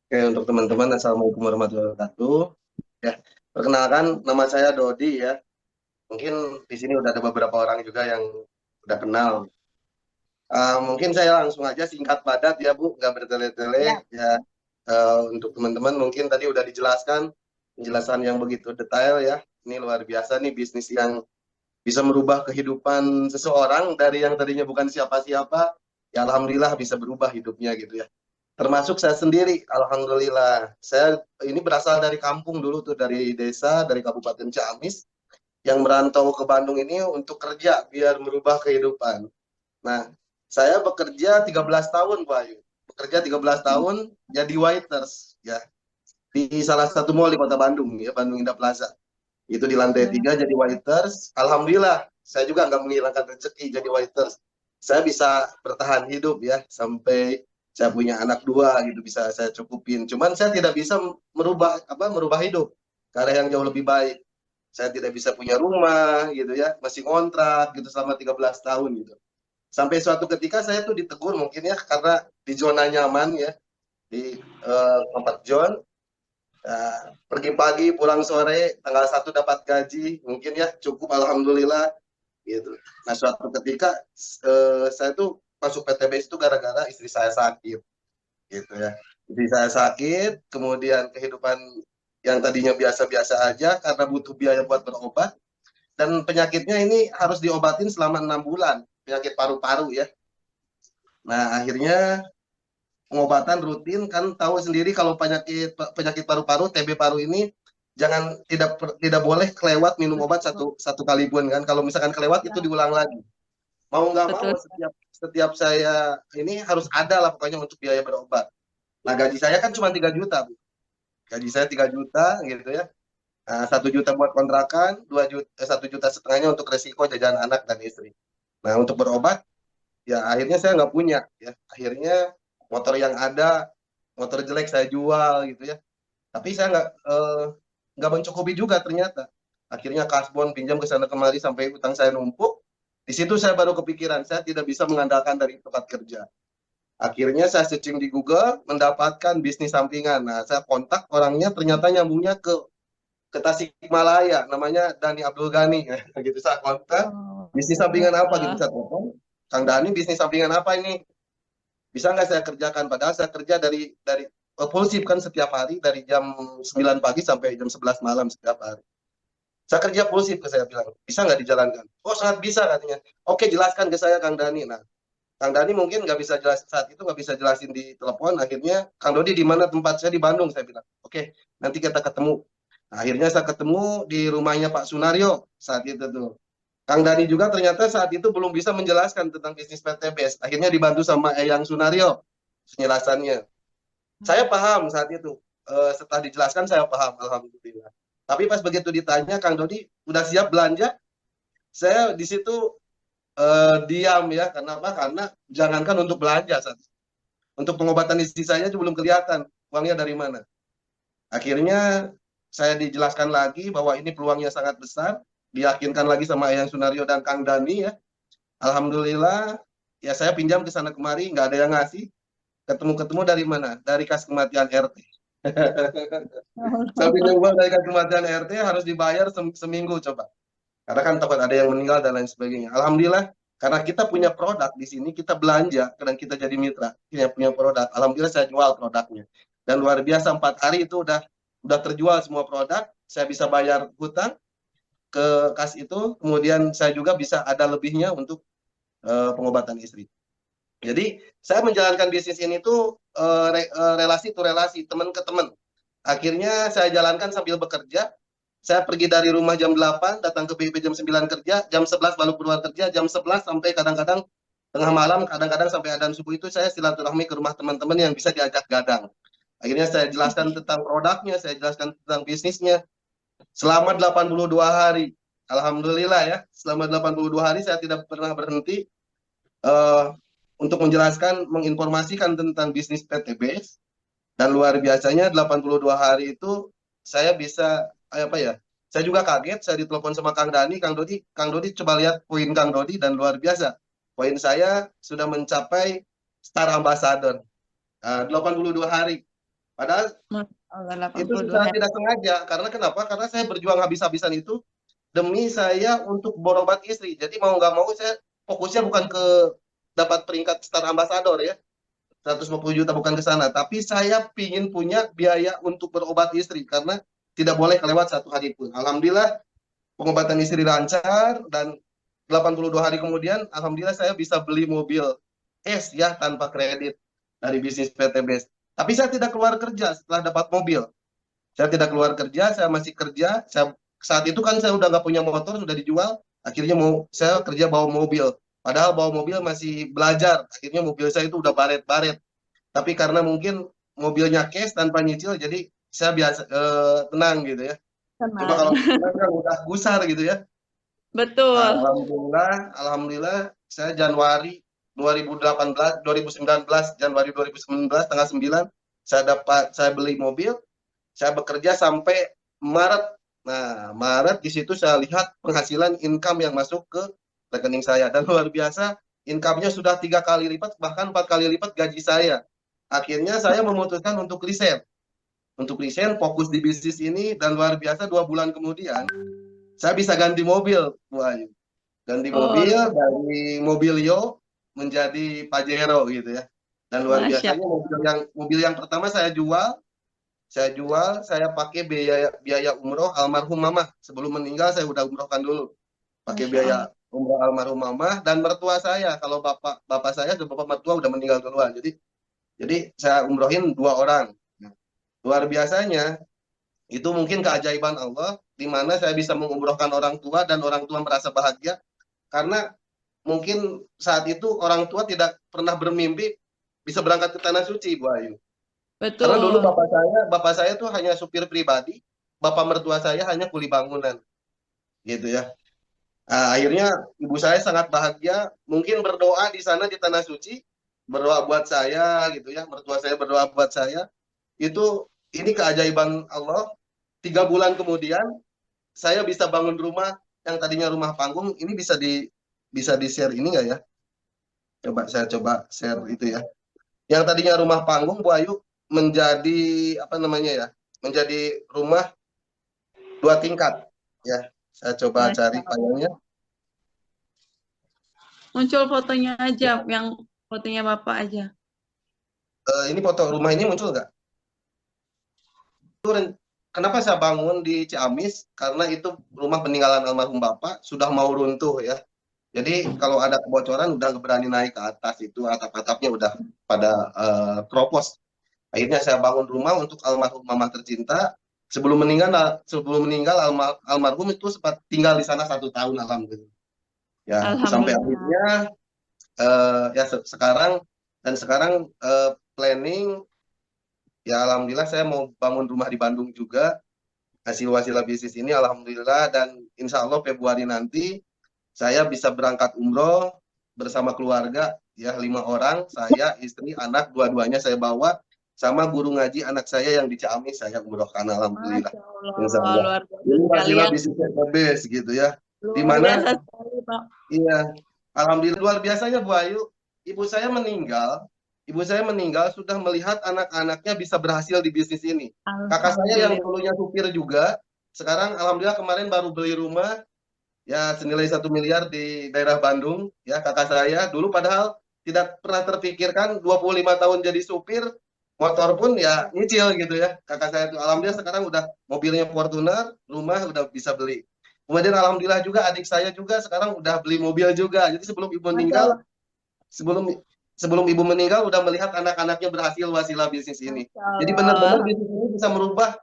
Oke, untuk teman-teman, Assalamualaikum warahmatullahi wabarakatuh. Ya, perkenalkan nama saya Dodi ya. Mungkin di sini udah ada beberapa orang juga yang udah kenal. Mungkin saya langsung aja singkat padat ya Bu, nggak Ya, bertele-tele ya. Untuk teman-teman mungkin tadi udah dijelaskan, penjelasan yang begitu detail ya. Ini luar biasa nih bisnis yang bisa merubah kehidupan seseorang dari yang tadinya bukan siapa-siapa, ya alhamdulillah bisa berubah hidupnya gitu ya. Termasuk saya sendiri, alhamdulillah. Saya ini berasal dari kampung dulu tuh, dari desa, dari Kabupaten Ciamis, yang merantau ke Bandung ini untuk kerja, biar merubah kehidupan. Nah, saya bekerja 13 tahun, Bu Ayu. Bekerja 13 tahun, jadi waiters, ya. Di salah satu mall di kota Bandung, ya, Bandung Indah Plaza. Itu di lantai hmm, 3 jadi waiters. Alhamdulillah, saya juga nggak menghilangkan rezeki jadi waiters. Saya bisa bertahan hidup ya, sampai saya punya anak dua gitu bisa saya cukupin. Cuman saya tidak bisa merubah hidup ke arah yang jauh lebih baik. Saya tidak bisa punya rumah gitu ya, masih kontrak gitu selama 13 tahun gitu. Sampai suatu ketika saya tuh ditegur mungkin ya karena di zona nyaman ya, di comfort zone. Pergi pagi, pulang sore, tanggal 1 dapat gaji, mungkin ya cukup alhamdulillah gitu. Nah suatu ketika saya tuh masuk PTBS itu gara-gara istri saya sakit gitu ya. Istri saya sakit, kemudian kehidupan yang tadinya biasa-biasa aja karena butuh biaya buat berobat dan penyakitnya ini harus diobatin selama 6 bulan, penyakit paru-paru ya. Nah akhirnya pengobatan rutin kan tahu sendiri kalau penyakit penyakit paru-paru TB paru ini jangan tidak boleh kelewat minum obat betul, satu satu kali pun kan, kalau misalkan kelewat itu ya, diulang lagi, mau nggak mau betul. setiap setiap saya ini harus ada lah pokoknya untuk biaya berobat. Nah gaji saya kan cuma 3 juta Bu. Gaji saya 3 juta gitu ya. Nah, 1 juta buat kontrakan, 2 juta, 1,5 juta untuk resiko jajan anak dan istri. Nah untuk berobat ya akhirnya saya nggak punya ya, akhirnya motor yang ada, motor jelek saya jual gitu ya, tapi saya nggak mencukupi juga ternyata. Akhirnya kasbon pinjam ke sana kemari sampai utang saya numpuk. Di situ saya baru kepikiran saya tidak bisa mengandalkan dari tempat kerja. Akhirnya saya searching di Google mendapatkan bisnis sampingan. Nah saya kontak orangnya, ternyata nyambungnya ke Tasikmalaya, namanya Dani Abdul Ghani. Gitu saya kontak, Oh, bisnis sampingan apa gitu eh, saya telepon. Kang Dani, bisnis sampingan apa ini? Bisa nggak saya kerjakan? Padahal saya kerja dari full kan setiap hari dari jam 9 pagi sampai jam 11 malam setiap hari. Saya kerja full ke saya bilang, bisa nggak dijalankan? Oh sangat bisa katanya. Oke jelaskan ke saya Kang Dani. Nah Kang Dani mungkin nggak bisa jelas saat itu, nggak bisa jelasin di telepon. Akhirnya Kang Dodi di mana tempat saya, di Bandung, saya bilang. Oke nanti kita ketemu. Nah, akhirnya saya ketemu di rumahnya Pak Sunario saat itu tuh. Kang Dani juga ternyata saat itu belum bisa menjelaskan tentang bisnis PTBS. Akhirnya dibantu sama Eyang Sunario penjelasannya. Saya paham saat itu. Setelah dijelaskan saya paham, alhamdulillah. Tapi pas begitu ditanya, Kang Dodi udah siap belanja? Saya di situ diam ya. Kenapa? Karena jangankan untuk belanja saat itu. Untuk pengobatan istri saya itu belum kelihatan uangnya dari mana. Akhirnya saya dijelaskan lagi bahwa ini peluangnya sangat besar. Diyakinkan lagi sama Eyang Sunario dan Kang Dani ya. Alhamdulillah, ya saya pinjam ke sana kemari, nggak ada yang ngasih. Ketemu-ketemu dari mana? Dari kas kematian RT. Saya pinjam uang dari kas kematian RT harus dibayar seminggu coba. Karena kan takut ada yang meninggal dan lain sebagainya. Alhamdulillah, karena kita punya produk di sini, kita belanja, dan kita jadi mitra, kita punya produk. Alhamdulillah saya jual produknya. Dan luar biasa 4 hari itu udah terjual semua produk. Saya bisa bayar hutang ke kas itu, kemudian saya juga bisa ada lebihnya untuk pengobatan istri. Jadi saya menjalankan bisnis ini tuh relasi to relasi, teman ke teman. Akhirnya saya jalankan sambil bekerja. Saya pergi dari rumah jam 8, datang ke BIP jam 9 kerja, jam 11 baru keluar kerja, jam 11 sampai kadang-kadang tengah malam, kadang-kadang sampai adzan subuh itu saya silaturahmi ke rumah teman-teman yang bisa diajak gadang. Akhirnya saya jelaskan tentang produknya, saya jelaskan tentang bisnisnya selama 82 hari. Alhamdulillah ya, selama 82 hari saya tidak pernah berhenti eh, untuk menjelaskan, menginformasikan tentang bisnis PTBS. Dan luar biasanya 82 hari itu saya bisa apa ya? Saya juga kaget, saya ditelepon sama Kang Dani, Kang Dodi coba lihat poin Kang Dodi dan luar biasa. Poin saya sudah mencapai Star Ambassador. 82 hari. Padahal Masya Allah, itu 82 secara hari. tidak sengaja. Karena kenapa? Karena saya berjuang habis-habisan itu demi saya untuk berobat istri. Jadi mau nggak mau saya fokusnya bukan ke dapat peringkat Star Ambassador ya. 150 juta bukan ke sana. Tapi saya pingin punya biaya untuk berobat istri. Karena tidak boleh kelewat satu hari pun. Alhamdulillah pengobatan istri lancar dan 82 hari kemudian alhamdulillah saya bisa beli mobil cash ya tanpa kredit dari bisnis PTBS. Tapi saya tidak keluar kerja setelah dapat mobil. Saya tidak keluar kerja, saya masih kerja. Saat itu kan saya udah nggak punya motor, sudah dijual. Akhirnya mau saya kerja bawa mobil. Padahal bawa mobil masih belajar. Akhirnya mobil saya itu udah baret-baret. Tapi karena mungkin mobilnya cash tanpa nyicil, jadi saya biasa tenang gitu ya. Coba Tenang. kalau tenang kan udah gusar gitu ya. Betul. Alhamdulillah saya Januari 2018, 2019, Januari 2019 tanggal 9 saya beli mobil, saya bekerja sampai Maret. Nah, Maret di situ saya lihat penghasilan income yang masuk ke rekening saya dan luar biasa, income-nya sudah 3 kali lipat bahkan 4 kali lipat gaji saya. Akhirnya saya memutuskan untuk resign fokus di bisnis ini dan luar biasa 2 bulan kemudian saya bisa ganti mobil, Bu Ayu. Ganti Oh, mobil dari Mobilio menjadi Pajero gitu ya. Dan luar Masya biasanya mobil yang pertama saya pakai biaya biaya umroh almarhum mama. Sebelum meninggal saya udah umrohkan dulu. Pakai Masya Allah. biaya umroh almarhum mama dan mertua saya. Kalau bapak bapak saya dan bapak mertua udah meninggal duluan. Jadi saya umrohin 2 orang. Nah, luar biasanya itu mungkin keajaiban Allah di mana saya bisa mengumrohkan orang tua dan orang tua merasa bahagia karena mungkin saat itu orang tua tidak pernah bermimpi bisa berangkat ke tanah suci, Bu Ayu. Karena dulu Betul. bapak saya tuh hanya supir pribadi, bapak mertua saya hanya kuli bangunan, gitu ya. Akhirnya ibu saya sangat bahagia, mungkin berdoa di sana di tanah suci, berdoa buat saya, gitu ya. Mertua saya berdoa buat saya. Ini keajaiban Allah. 3 bulan kemudian saya bisa bangun rumah yang tadinya rumah panggung, ini bisa di share ini nggak ya? Saya coba share itu ya. Yang tadinya rumah panggung Bu Ayu menjadi apa namanya ya? Menjadi rumah 2 tingkat ya. Saya coba Masya cari Allah. file-nya. Muncul fotonya aja, Ya. yang fotonya Bapak aja. Ini foto rumah ini muncul nggak? Kenapa saya bangun di Ciamis? Karena itu rumah peninggalan almarhum Bapak sudah mau runtuh ya. Jadi kalau ada kebocoran udah nggak berani naik ke atas, itu atap-atapnya udah pada keropos. Akhirnya saya bangun rumah untuk almarhum mama tercinta. Sebelum meninggal almarhum itu sempat tinggal di sana 1 tahun alhamdulillah. Ya sampai Alhamdulillah. akhirnya ya sekarang planning ya alhamdulillah saya mau bangun rumah di Bandung juga hasil wasilah bisnis ini alhamdulillah dan insya Allah Februari nanti saya bisa berangkat umroh bersama keluarga ya 5 orang, saya istri anak dua-duanya saya bawa sama guru ngaji anak saya yang di Ciamis saya umrohkan alhamdulillah. Masya Allah, Insya Allah. luar biasa Ini sekali wasilah ya. bisnisnya best gitu ya. Di Luar mana biasa sekali, Pak. iya alhamdulillah luar biasanya Bu Ayu, ibu saya meninggal. Ibu saya meninggal sudah melihat anak-anaknya bisa berhasil di bisnis ini. Kakak saya yang Alhamdulillah. dulunya supir juga, sekarang alhamdulillah kemarin baru beli rumah ya senilai 1 miliar di daerah Bandung ya kakak saya dulu padahal tidak pernah terpikirkan 25 tahun jadi supir motor pun ya nyicil gitu ya kakak saya itu alhamdulillah sekarang udah mobilnya Fortuner rumah udah bisa beli kemudian alhamdulillah juga adik saya juga sekarang udah beli mobil juga jadi Masya Allah. sebelum sebelum ibu meninggal udah melihat anak-anaknya berhasil wasilah bisnis ini Masya jadi benar-benar Allah. bisnis ini bisa merubah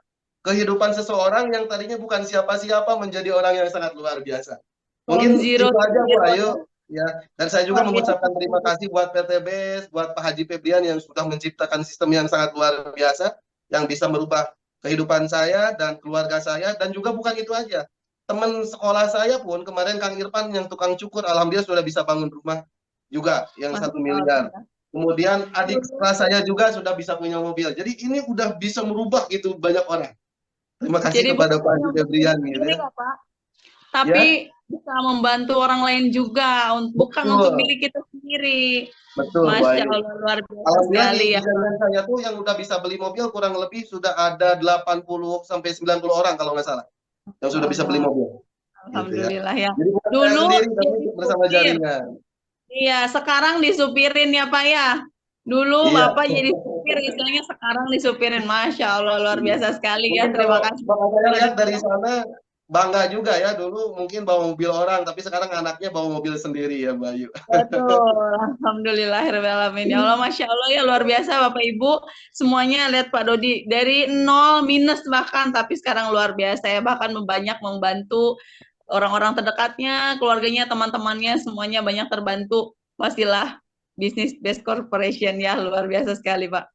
kehidupan seseorang yang tadinya bukan siapa-siapa menjadi orang yang sangat luar biasa. From Mungkin zero itu to aja Bu hero Ayu ya. ya. Dan saya juga Luar biasa. mengucapkan terima kasih buat PTBS, buat Pak Haji Febrian yang sudah menciptakan sistem yang sangat luar biasa yang bisa merubah kehidupan saya dan keluarga saya dan juga bukan itu aja. Teman sekolah saya pun kemarin Kang Irfan yang tukang cukur alhamdulillah sudah bisa bangun rumah juga yang Masya 1 miliar. Allah. Kemudian adik kelas saya juga sudah bisa punya mobil. Jadi ini udah bisa merubah gitu banyak orang. Terima kasih Jadi kepada bukan Pak hanya Haji untuk diri Febrian gitu sendiri ya. ya, Pak, Ya, tapi bisa membantu orang lain juga, bukan untuk betul. diri kita kiri. Betul, Masya Bayu. Allah, luar biasa Alhamdulillah sekali di ya. jaringan saya tuh yang udah bisa beli mobil kurang lebih sudah ada 80 sampai 90 orang kalau nggak salah yang sudah bisa beli Allah, mobil gitu ya. alhamdulillah ya. Jadi bukan saya Dulu sendiri tapi jadi bersama supir. jaringan. Iya, sekarang disupirin ya Pak ya. Dulu Iya. Bapak jadi supir, istilahnya sekarang disupirin. Masya Allah, luar biasa sekali ya. Mungkin Terima kalau kasih. bapak saya Kalau lihat dari dibilang sana bangga juga ya, dulu mungkin bawa mobil orang tapi sekarang anaknya bawa mobil sendiri ya, Bayu. betul. Alhamdulillahirrahmanirrahim. Ya Allah, Masya Allah ya, luar biasa Bapak Ibu. Semuanya lihat Pak Dodi. Dari nol minus bahkan, tapi sekarang luar biasa ya. Bahkan banyak membantu orang-orang terdekatnya, keluarganya, teman-temannya, semuanya banyak terbantu. Pastilah bisnis best corporation ya, luar biasa sekali Pak.